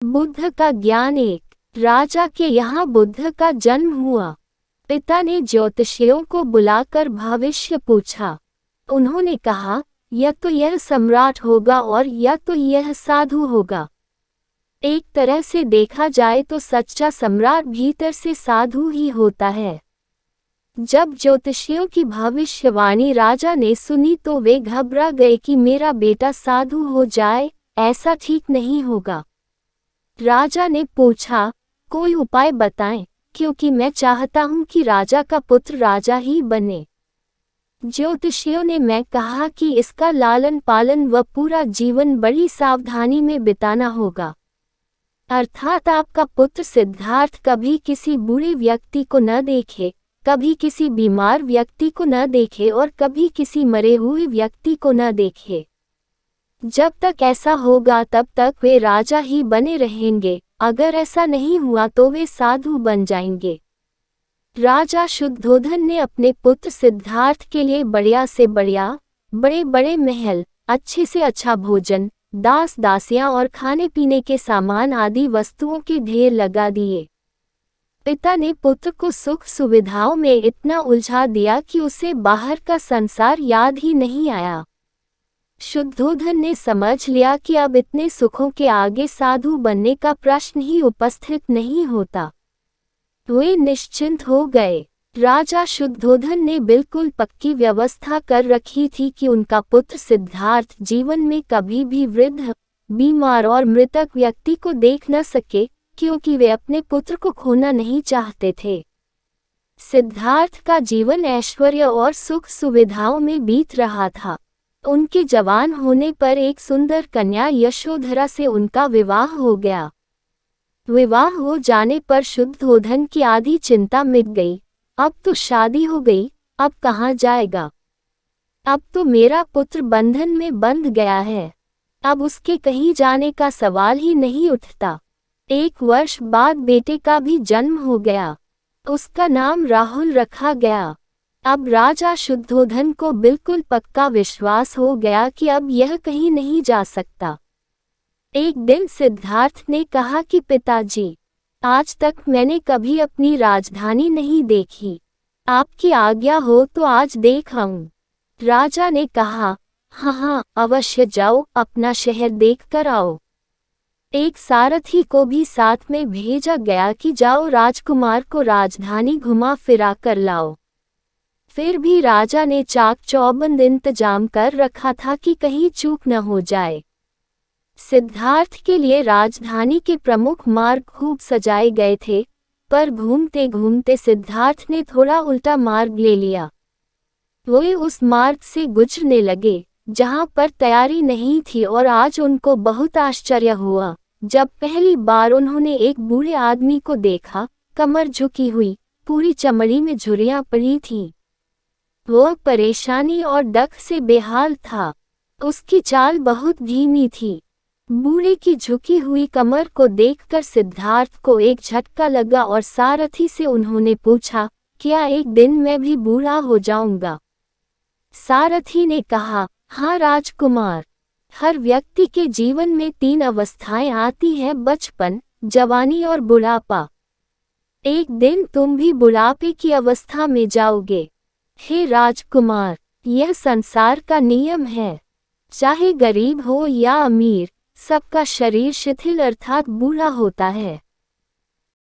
बुद्ध का ज्ञान। एक राजा के यहाँ बुद्ध का जन्म हुआ। पिता ने ज्योतिषियों को बुलाकर भविष्य पूछा। उन्होंने कहा, या तो यह सम्राट होगा और या तो यह साधु होगा। एक तरह से देखा जाए तो सच्चा सम्राट भीतर से साधु ही होता है। जब ज्योतिषियों की भविष्यवाणी राजा ने सुनी तो वे घबरा गए कि मेरा बेटा साधु हो जाए, ऐसा ठीक नहीं होगा। राजा ने पूछा, कोई उपाय बताएं, क्योंकि मैं चाहता हूं कि राजा का पुत्र राजा ही बने। ज्योतिषियों ने मैं कहा कि इसका लालन पालन व पूरा जीवन बड़ी सावधानी में बिताना होगा। अर्थात आपका पुत्र सिद्धार्थ कभी किसी बूढ़े व्यक्ति को न देखे, कभी किसी बीमार व्यक्ति को न देखे और कभी किसी मरे हुए व्यक्ति को न देखे। जब तक ऐसा होगा तब तक वे राजा ही बने रहेंगे, अगर ऐसा नहीं हुआ तो वे साधु बन जाएंगे। राजा शुद्धोधन ने अपने पुत्र सिद्धार्थ के लिए बढ़िया से बढ़िया, बड़े बड़े महल, अच्छे से अच्छा भोजन, दास दासियां और खाने पीने के सामान आदि वस्तुओं के ढेर लगा दिए। पिता ने पुत्र को सुख सुविधाओं में इतना उलझा दिया कि उसे बाहर का संसार याद ही नहीं आया। शुद्धोधन ने समझ लिया कि अब इतने सुखों के आगे साधु बनने का प्रश्न ही उपस्थित नहीं होता। वे निश्चिंत हो गए। राजा शुद्धोधन ने बिल्कुल पक्की व्यवस्था कर रखी थी कि उनका पुत्र सिद्धार्थ जीवन में कभी भी वृद्ध, बीमार और मृतक व्यक्ति को देख न सके, क्योंकि वे अपने पुत्र को खोना नहीं चाहते थे। सिद्धार्थ का जीवन ऐश्वर्य और सुख सुविधाओं में बीत रहा था। उनके जवान होने पर एक सुंदर कन्या यशोधरा से उनका विवाह हो गया। विवाह हो जाने पर शुद्धोधन की आधी चिंता मिट गई। अब तो शादी हो गई, अब कहाँ जाएगा? अब तो मेरा पुत्र बंधन में बंध गया है, अब उसके कहीं जाने का सवाल ही नहीं उठता। 1 वर्ष बाद बेटे का भी जन्म हो गया। उसका नाम राहुल रखा गया। अब राजा शुद्धोधन को बिल्कुल पक्का विश्वास हो गया कि अब यह कहीं नहीं जा सकता। एक दिन सिद्धार्थ ने कहा कि पिताजी, आज तक मैंने कभी अपनी राजधानी नहीं देखी, आपकी आज्ञा हो तो आज देख आऊं। राजा ने कहा, हाँ, अवश्य जाओ, अपना शहर देख कर आओ। एक सारथी को भी साथ में भेजा गया कि जाओ राजकुमार को राजधानी घुमा फिरा कर लाओ। फिर भी राजा ने चाक चौबंद इंतजाम कर रखा था कि कहीं चूक न हो जाए। सिद्धार्थ के लिए राजधानी के प्रमुख मार्ग खूब सजाए गए थे, पर घूमते घूमते सिद्धार्थ ने थोड़ा उल्टा मार्ग ले लिया। वे उस मार्ग से गुजरने लगे जहां पर तैयारी नहीं थी और आज उनको बहुत आश्चर्य हुआ जब पहली बार उन्होंने एक बूढ़े आदमी को देखा, कमर झुकी हुई, पूरी चमड़ी में झुर्रियां पड़ी थीं। वह परेशानी और डक से बेहाल था। उसकी चाल बहुत धीमी थी। बूढ़े की झुकी हुई कमर को देखकर सिद्धार्थ को एक झटका लगा और सारथी से उन्होंने पूछा, क्या एक दिन मैं भी बूढ़ा हो जाऊंगा? सारथी ने कहा, हाँ राजकुमार, हर व्यक्ति के जीवन में 3 अवस्थाएं आती हैं, बचपन, जवानी और बुढ़ापा। एक दिन तुम भी बुढ़ापे की अवस्था में जाओगे। हे राजकुमार, यह संसार का नियम है। चाहे गरीब हो या अमीर, सबका शरीर शिथिल अर्थात बूढ़ा होता है।